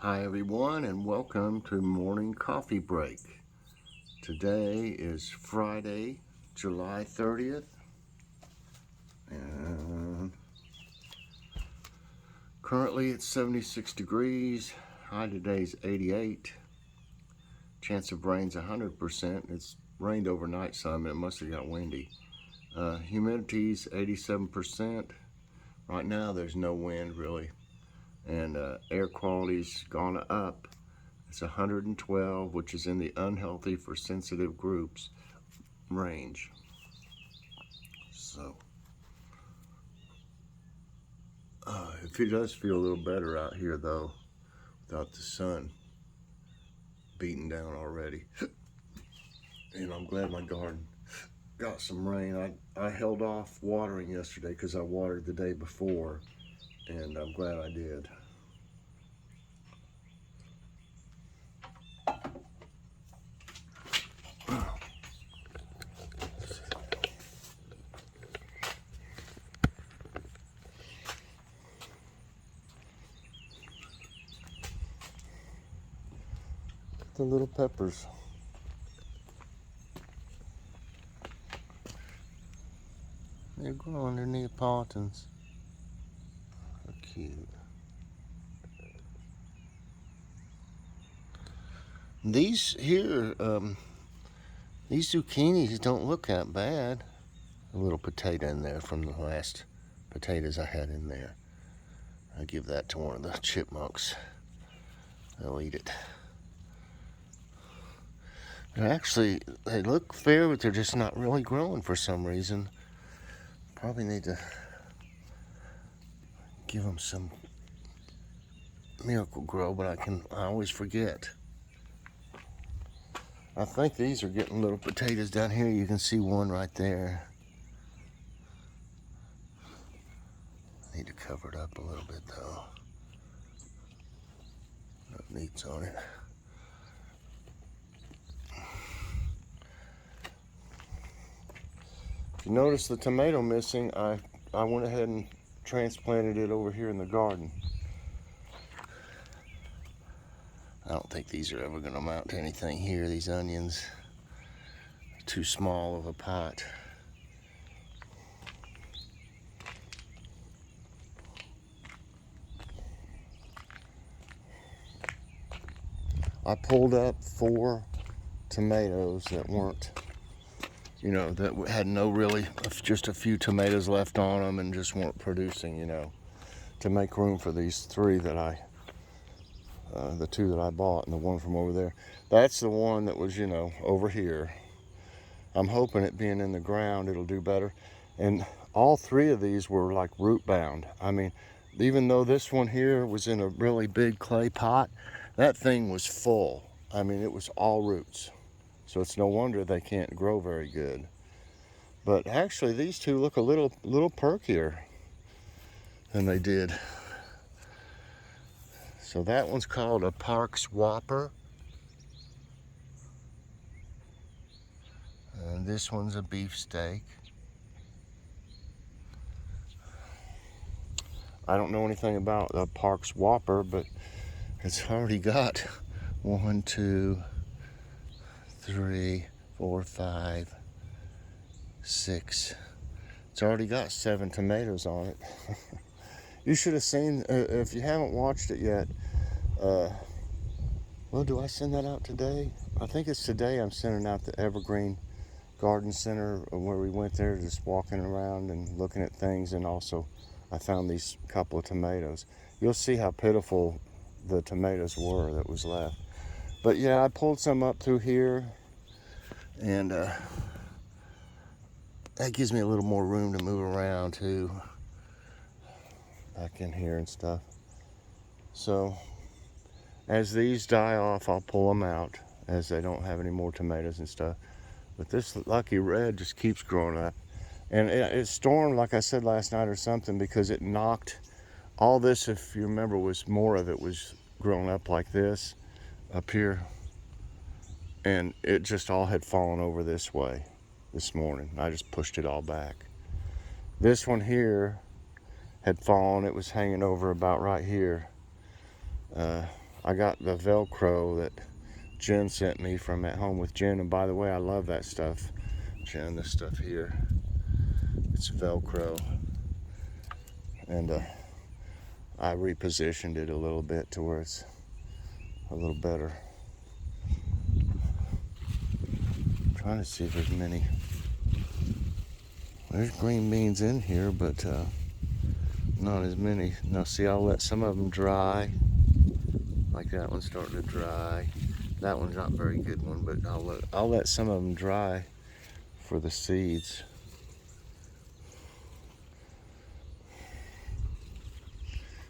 Hi everyone, and welcome to Morning Coffee Break. Today is Friday, July 30th, and currently it's 76 degrees. High today's 88. Chance of rain's 100%. It's rained overnight some, and it must have got windy. Humidity's 87%. Right now there's no wind really, and air quality's gone up. It's 112, which is in the unhealthy for sensitive groups range. So, it does feel a little better out here though, without the sun beating down already. And I'm glad my garden got some rain. I held off watering yesterday because I watered the day before, and I'm glad I did. The little peppers. They're growing underneath Paultons. How cute. These here, these zucchinis don't look that bad. A little potato in there from the last potatoes I had in there. I'll give that to one of the chipmunks. They'll eat it. They look fair, but they're just not really growing for some reason. Probably need to give them some Miracle Grow, but I always forget. I think these are getting little potatoes down here. You can see one right there. Need to cover it up a little bit though. No needs on it. If you notice the tomato missing, I went ahead and transplanted it over here in the garden. I don't think these are ever going to amount to anything here. These onions are too small of a pot. I pulled up 4 tomatoes that weren't, that had just a few tomatoes left on them and just weren't producing, to make room for these 3 that the 2 that I bought and the one from over there. That's the one that was, over here. I'm hoping it being in the ground, it'll do better. And all 3 of these were like root bound. I mean, even though this one here was in a really big clay pot, that thing was full. I mean, it was all roots. So it's no wonder they can't grow very good. But actually, these 2 look a little perkier than they did. So that one's called a Park's Whopper. And this one's a beefsteak. I don't know anything about the Park's Whopper, but it's already got 1, 2, 3, 4, 5, 6. It's already got 7 tomatoes on it. You should have seen, if you haven't watched it yet, well, do I send that out today? I think it's today I'm sending out the Evergreen Garden Center where we went there just walking around and looking at things, and also I found these couple of tomatoes. You'll see how pitiful the tomatoes were that was left. But yeah, I pulled some up through here, and that gives me a little more room to move around too, back in here and stuff. So as these die off, I'll pull them out as they don't have any more tomatoes and stuff. But this lucky red just keeps growing up. And it stormed, like I said last night or something, because it knocked all this, if you remember, more of it was grown up like this up here. And it just all had fallen over this way this morning. I just pushed it all back. This one here had fallen. It was hanging over about right here. I got the Velcro that Jen sent me from At Home with Jen. And by the way, I love that stuff. Jen, this stuff here, it's Velcro. And I repositioned it a little bit to where it's a little better. I'm trying to see if there's many. There's green beans in here, but not as many. Now see, I'll let some of them dry. Like that one's starting to dry. That one's not a very good one, but I'll let some of them dry for the seeds.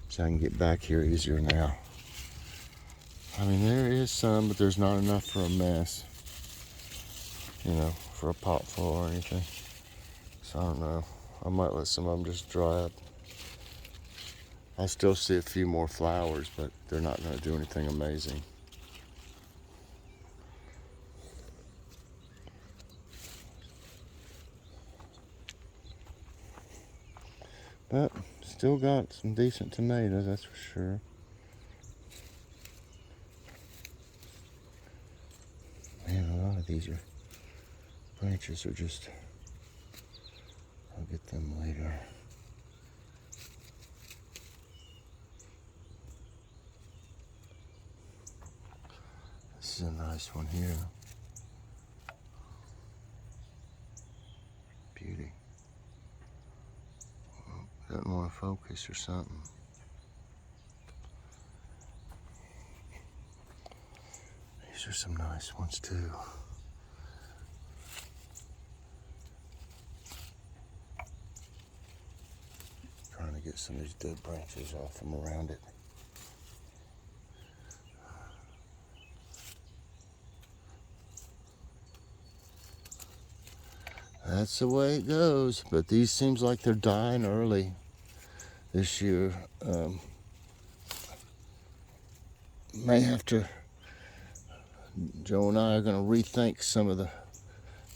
So I can get back here easier now. I mean, there is some, but there's not enough for a mess. You know, for a pot full or anything. So I don't know. I might let some of them just dry up. I still see a few more flowers, but they're not going to do anything amazing. But still got some decent tomatoes, that's for sure. Man, a lot of these branches are just, I'll get them later. This is a nice one here. Beauty. Doesn't want to focus or something. These are some nice ones too. Trying to get some of these dead branches off from around it. That's the way it goes, but these seems like they're dying early this year. May have to, Joe and I are going to rethink some of the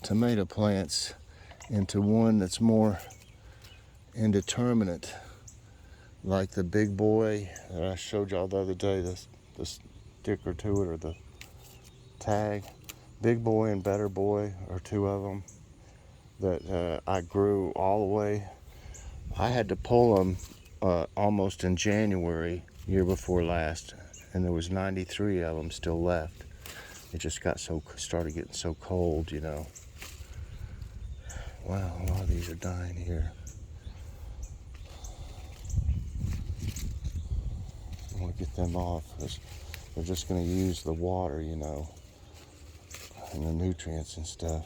tomato plants into one that's more indeterminate, like the big boy that I showed y'all the other day, the sticker to it or the tag. Big boy and better boy are two of them that I grew all the way. I had to pull them almost in January, year before last, and there was 93 of them still left. It just started getting so cold, you know. Wow, a lot of these are dying here. I want to get them off because they're just going to use the water, you know, and the nutrients and stuff.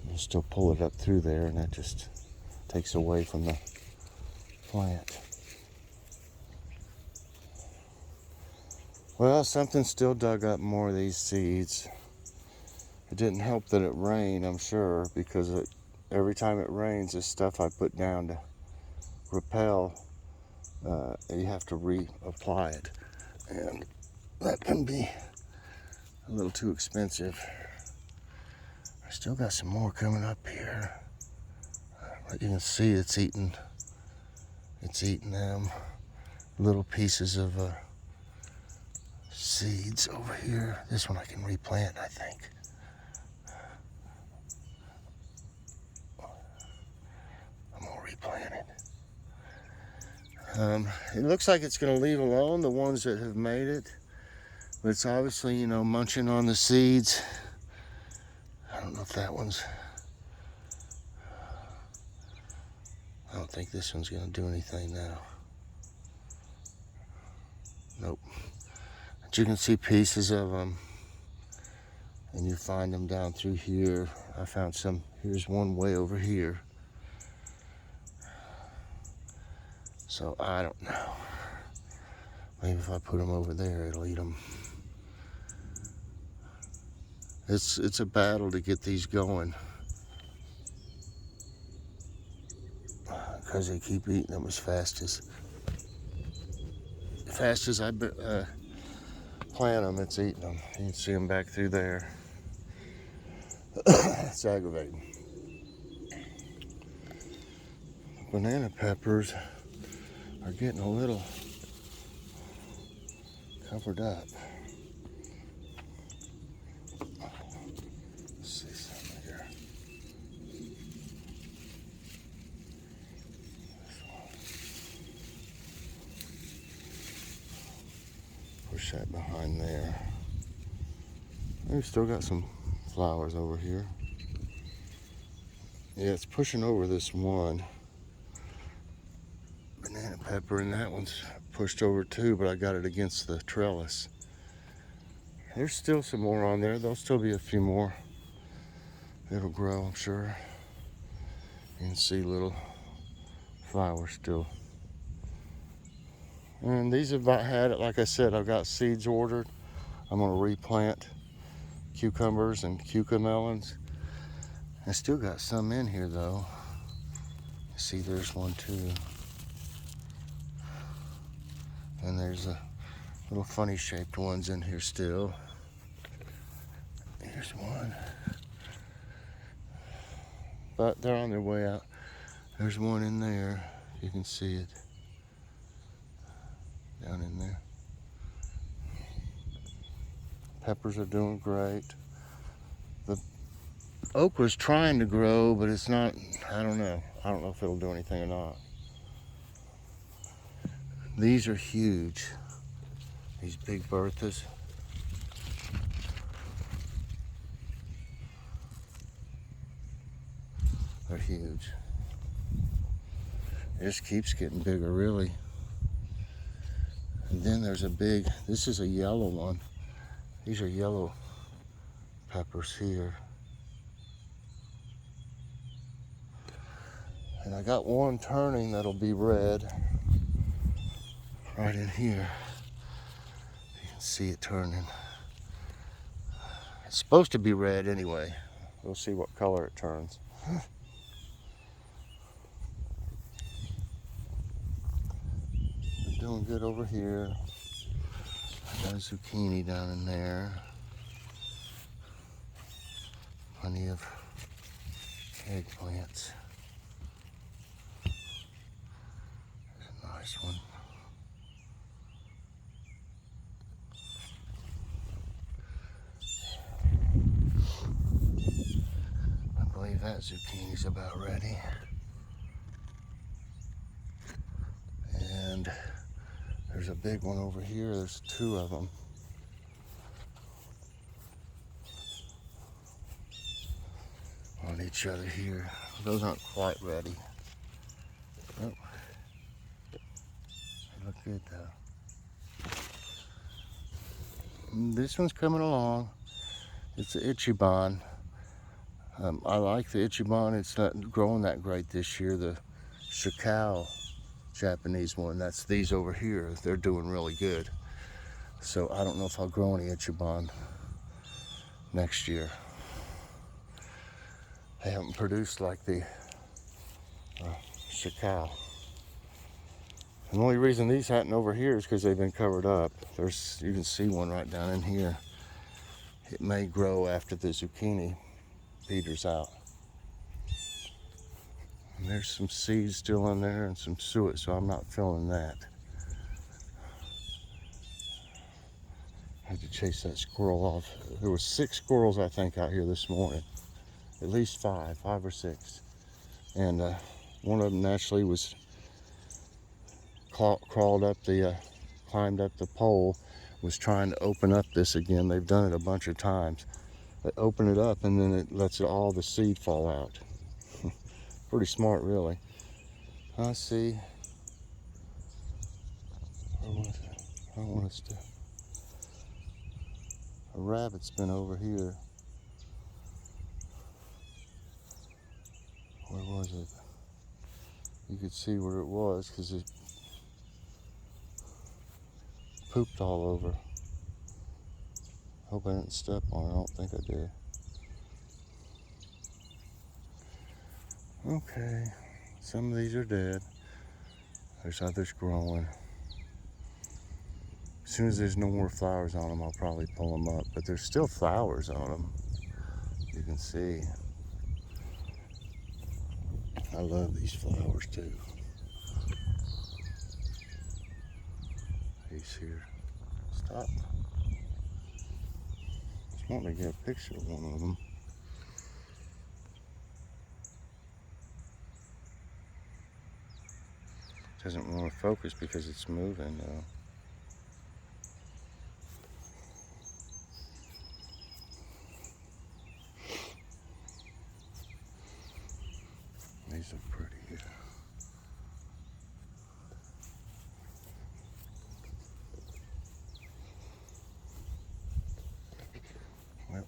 We'll still pull it up through there, and that just takes away from the plant. Well, something still dug up more of these seeds. It didn't help that it rained, I'm sure, because every time it rains, this stuff I put down to repel, you have to reapply it. And that can be a little too expensive. I still got some more coming up here. But you can see it's eating them little pieces of seeds over here. This one I can replant, I think. I'm gonna replant it. It looks like it's gonna leave alone the ones that have made it, but it's obviously, you know, munching on the seeds. I don't know if that one's, I don't think this one's gonna do anything now. Nope. But you can see pieces of them, and you find them down through here. I found some, here's one way over here. So I don't know. Maybe if I put them over there, it'll eat them. It's a battle to get these going, because they keep eating them as fast as I plant them. It's eating them. You can see them back through there. It's aggravating. Banana peppers are getting a little covered up. Let's see something here. Push that behind there. We've still got some flowers over here. Yeah, it's pushing over this one banana pepper, and that one's pushed over too, but I got it against the trellis. There's still some more on there. There'll still be a few more. It'll grow, I'm sure. You can see little flowers still. And these have about had it. Like I said, I've got seeds ordered. I'm gonna replant cucumbers and cucamelons. I still got some in here though. See, there's one too. And there's a little funny shaped ones in here still. Here's one. But they're on their way out. There's one in there. You can see it. Down in there. Peppers are doing great. The oak was trying to grow, but it's not, I don't know. I don't know if it'll do anything or not. These are huge. These big Berthas. They're huge. It just keeps getting bigger, really. And then there's a big, this is a yellow one. These are yellow peppers here. And I got one turning that'll be red right in here. You can see it turning. It's supposed to be red anyway. We'll see what color it turns. Doing good over here. Got a zucchini down in there. Plenty of eggplants. There's a nice one. I believe that zucchini's about ready. And there's a big one over here. There's two of them. On each other here. Those aren't quite ready. Oh. They look good though. This one's coming along. It's the Ichiban. I like the Ichiban. It's not growing that great this year. The Shikao Japanese one, that's these over here. They're doing really good. So I don't know if I'll grow any Ichiban next year. They haven't produced like the Shikao. And the only reason these hadn't over here is because they've been covered up. There's, you can see one right down in here. It may grow after the zucchini peters out. And there's some seeds still in there and some suet, so I'm not filling that. I had to chase that squirrel off. There were 6 squirrels, I think, out here this morning. At least 5 or 6. And one of them naturally was crawled up the, climbed up the pole, was trying to open up this again. They've done it a bunch of times. They open it up and then it lets all the seed fall out. Pretty smart, really. I see. I don't want us to. A rabbit's been over here. Where was it? You could see where it was because it pooped all over. Hope I didn't step on it. I don't think I did. Okay, some of these are dead. There's others growing. As soon as there's no more flowers on them, I'll probably pull them up. But there's still flowers on them. You can see. I love these flowers too. These here. Stop. Just wanted to get a picture of one of them. Doesn't want to focus because it's moving though. These are pretty. Well,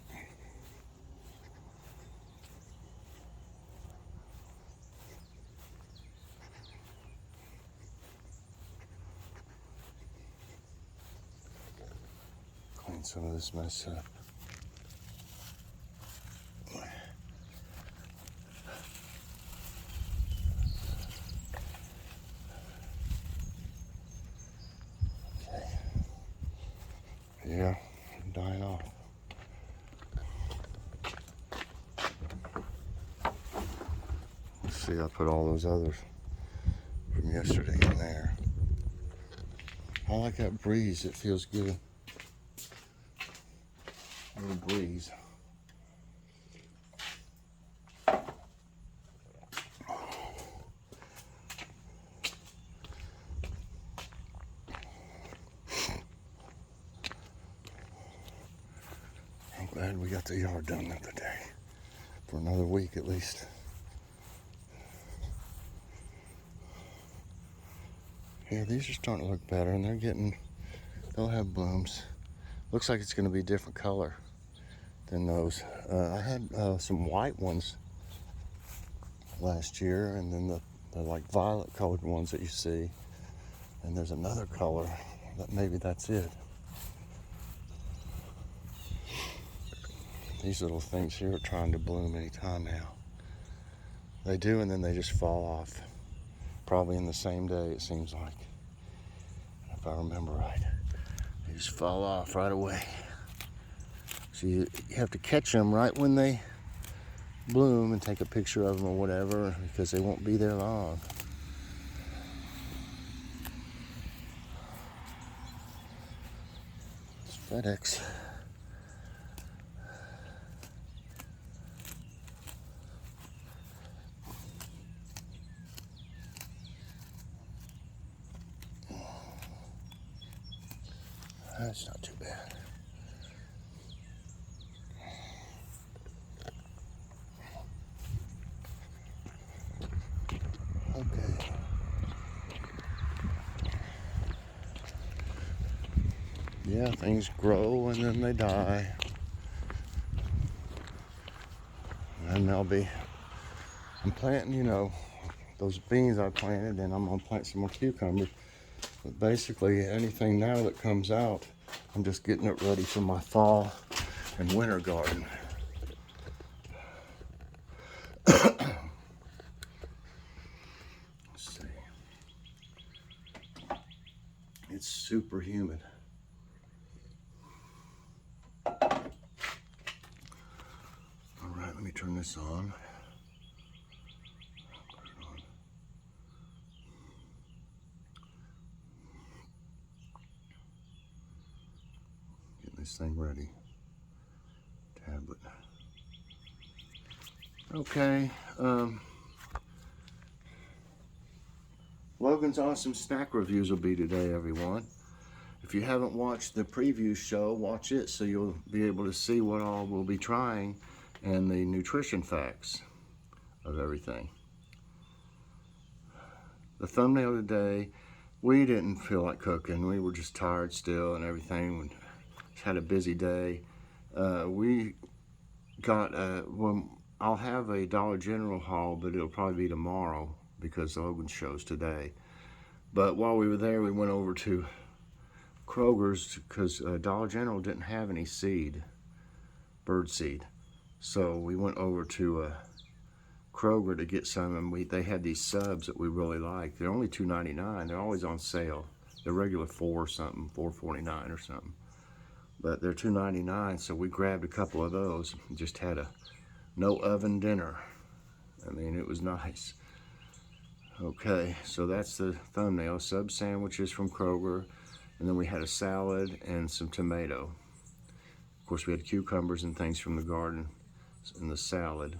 clean some of this mess up. Yeah, dying off. Let's see, I put all those others from yesterday in there. I like that breeze, it feels good. A little breeze. Glad we got the yard done the other day. For another week at least. Yeah, these are starting to look better and they'll have blooms. Looks like it's gonna be a different color than those. I had some white ones last year, and then the like violet colored ones that you see. And there's another color, maybe that's it. These little things here are trying to bloom any time now. They do, and then they just fall off. Probably in the same day, it seems like. If I remember right. They just fall off right away. So you have to catch them right when they bloom and take a picture of them or whatever, because they won't be there long. It's FedEx. That's not too bad. Okay. Yeah, things grow and then they die. And I'm planting, those beans I planted, and I'm gonna plant some more cucumbers. But basically, anything now that comes out, I'm just getting it ready for my fall and winter garden. Let's see. It's super humid. All right, let me turn this on. This thing ready. Tablet. Okay. Logan's Awesome Snack Reviews will be today, everyone. If you haven't watched the preview show, watch it so you'll be able to see what all we'll be trying and the nutrition facts of everything. The thumbnail today, we didn't feel like cooking. We were just tired still and everything. We had a busy day. We got, I'll have a Dollar General haul, but it'll probably be tomorrow because Logan's show's today. But while we were there, we went over to Kroger's because Dollar General didn't have any bird seed. So we went over to Kroger to get some, and they had these subs that we really like. They're only $2.99. They're always on sale. They're regular $4.49 or something. But they're $2.99, so we grabbed a couple of those and just had a no oven dinner. I mean, it was nice. Okay, so that's the thumbnail. Sub sandwiches from Kroger. And then we had a salad and some tomato. Of course, we had cucumbers and things from the garden in the salad.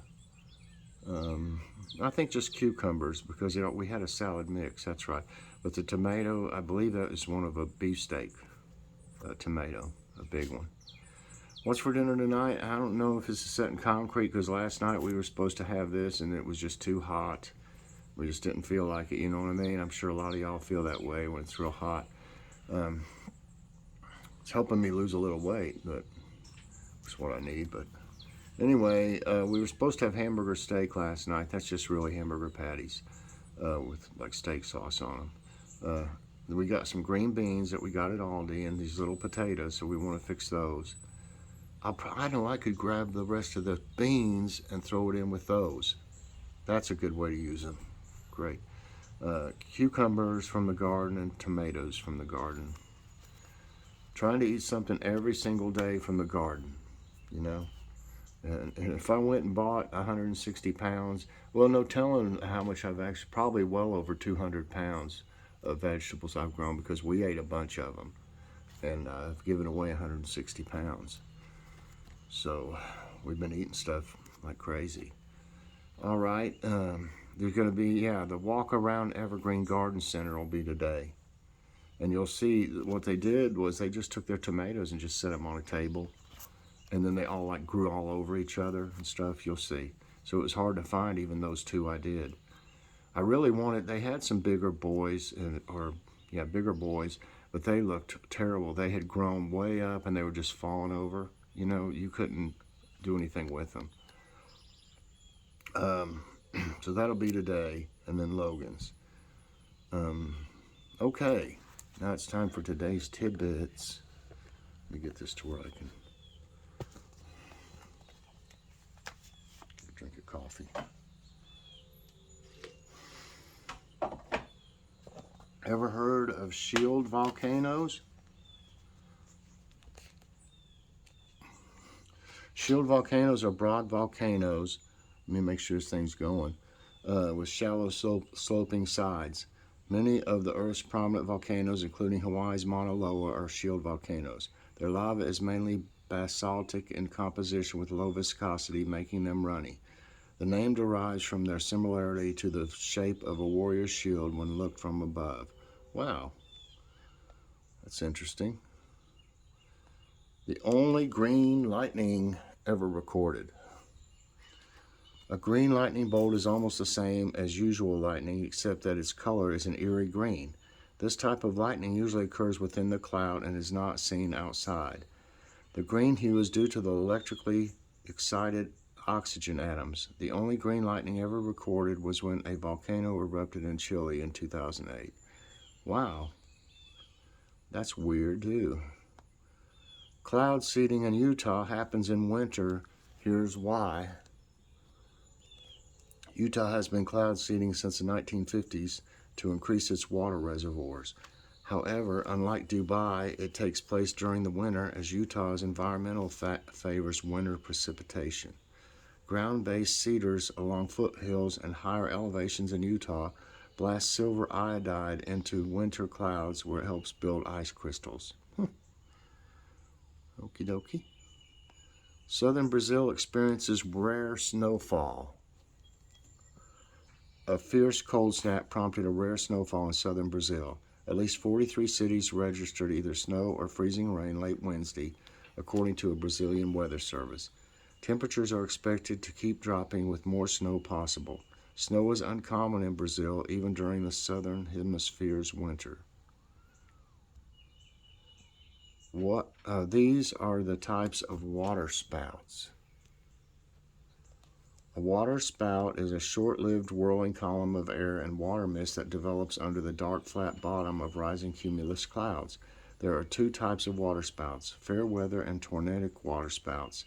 I think just cucumbers because, you know, we had a salad mix, that's right. But the tomato, I believe that is one of a beefsteak tomato, a big one. What's for dinner tonight? I don't know if this is set in concrete because last night we were supposed to have this and it was just too hot. We just didn't feel like it, you know what I mean? I'm sure a lot of y'all feel that way when it's real hot. It's helping me lose a little weight, but it's what I need. But anyway, we were supposed to have hamburger steak last night. That's just really hamburger patties with like steak sauce on them. We got some green beans that we got at Aldi and these little potatoes, so we want to fix those. I know I could grab the rest of the beans and throw it in with those. That's a good way to use them. Great. Cucumbers from the garden and tomatoes from the garden. Trying to eat something every single day from the garden, you know. And if I went and bought 160 pounds, well, no telling how much I've actually, probably well over 200 pounds of vegetables I've grown because we ate a bunch of them. And I've given away 160 pounds. So we've been eating stuff like crazy. All right, there's going to be, yeah, the walk around Evergreen Garden Center will be today. And you'll see what they did was they just took their tomatoes and just set them on a table. And then they all like grew all over each other and stuff, you'll see. So it was hard to find even those two I did. I really wanted, they had some bigger boys, bigger boys, but they looked terrible. They had grown way up and they were just falling over. You know, you couldn't do anything with them. So that'll be today, and then Logan's. Okay, now it's time for today's tidbits. Let me get this to where I can drink a coffee. Ever heard of shield volcanoes? Shield volcanoes are broad volcanoes. Let me make sure this thing's going. With shallow sloping sides. Many of the Earth's prominent volcanoes, including Hawaii's Mauna Loa, are shield volcanoes. Their lava is mainly basaltic in composition with low viscosity, making them runny. The name derives from their similarity to the shape of a warrior's shield when looked from above. Wow, that's interesting. The only green lightning ever recorded. A green lightning bolt is almost the same as usual lightning, except that its color is an eerie green. This type of lightning usually occurs within the cloud and is not seen outside. The green hue is due to the electrically excited oxygen atoms. The only green lightning ever recorded was when a volcano erupted in Chile in 2008. Wow, that's weird too. Cloud seeding in Utah happens in winter. Here's why. Utah has been cloud seeding since the 1950s to increase its water reservoirs. However, unlike Dubai, it takes place during the winter as Utah's environmental favors winter precipitation. Ground-based seeders along foothills and higher elevations in Utah blast silver iodide into winter clouds where it helps build ice crystals. Okie dokie. Southern Brazil experiences rare snowfall. A fierce cold snap prompted a rare snowfall in southern Brazil. At least 43 cities registered either snow or freezing rain late Wednesday, according to a Brazilian weather service. Temperatures are expected to keep dropping with more snow possible. Snow is uncommon in Brazil even during the southern hemisphere's winter. These are the types of water spouts. A water spout is a short-lived whirling column of air and water mist that develops under the dark flat bottom of rising cumulus clouds. There are two types of water spouts, fair weather and tornadic water spouts.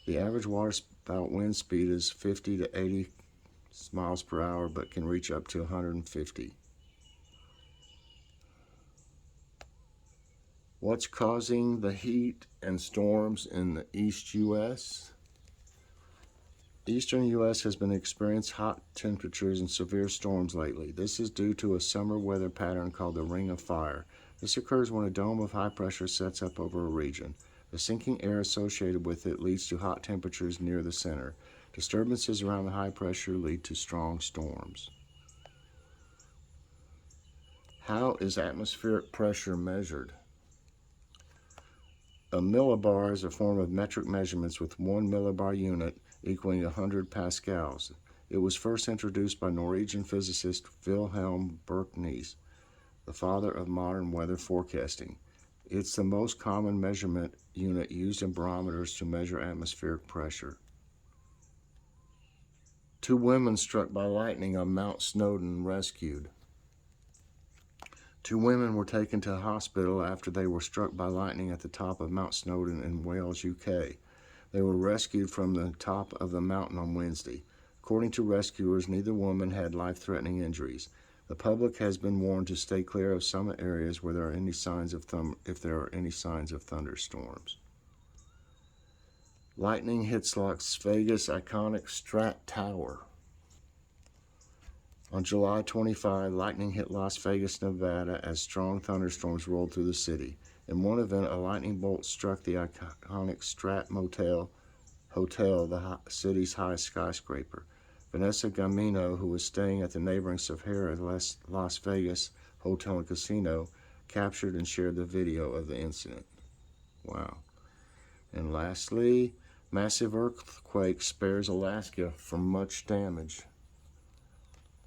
The average water spout wind speed is 50 to 80 miles per hour, but can reach up to 150. What's causing the heat and storms in the East U.S.? Eastern U.S. has been experiencing hot temperatures and severe storms lately. This is due to a summer weather pattern called the Ring of Fire. This occurs when a dome of high pressure sets up over a region. The sinking air associated with it leads to hot temperatures near the center. Disturbances around the high pressure lead to strong storms. How is atmospheric pressure measured? A millibar is a form of metric measurements with 1 millibar unit equaling 100 pascals. It was first introduced by Norwegian physicist Wilhelm Birknes, the father of modern weather forecasting. It's the most common measurement unit used in barometers to measure atmospheric pressure. 2 women struck by lightning on Mount Snowdon rescued. 2 women were taken to a hospital after they were struck by lightning at the top of Mount Snowdon in Wales, UK. They were rescued from the top of the mountain on Wednesday. According to rescuers, neither woman had life-threatening injuries. The public has been warned to stay clear of summit areas where there are any signs of thunderstorms. Lightning hits Las Vegas' iconic Strat Tower. On July 25, lightning hit Las Vegas, Nevada as strong thunderstorms rolled through the city. In one event, a lightning bolt struck the iconic Strat Hotel, the city's highest skyscraper. Vanessa Gamino, who was staying at the neighboring Sahara Las Vegas Hotel and Casino, captured and shared the video of the incident. Wow. And lastly, massive earthquake spares Alaska from much damage.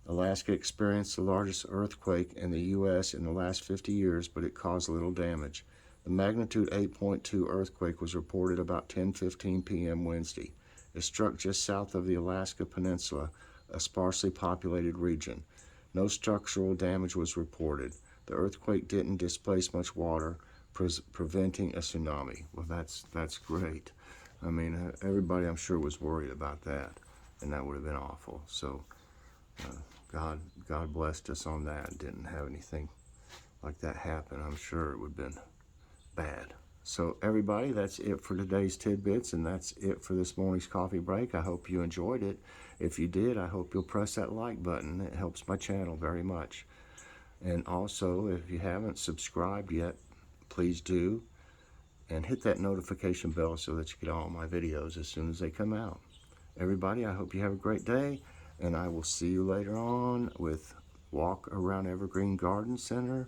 Alaska experienced the largest earthquake in the U.S. in the last 50 years, but it caused little damage. The magnitude 8.2 earthquake was reported about 10:15 p.m. Wednesday. It struck just south of the Alaska Peninsula, a sparsely populated region. No structural damage was reported. The earthquake didn't displace much water, preventing a tsunami. Well, that's great. I mean, everybody I'm sure was worried about that, and that would have been awful. So God blessed us on that. Didn't have anything like that happen. I'm sure it would have been bad. So everybody, that's it for today's Tidbits, and that's it for this morning's coffee break. I hope you enjoyed it. If you did, I hope you'll press that like button. It helps my channel very much. And also, if you haven't subscribed yet, please do. And hit that notification bell so that you get all my videos as soon as they come out. Everybody, I hope you have a great day, and I will see you later on with Walk Around Evergreen Garden Center,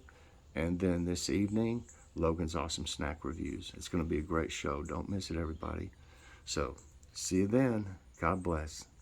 and then this evening, Logan's Awesome Snack Reviews. It's going to be a great show. Don't miss it, everybody. So, see you then. God bless.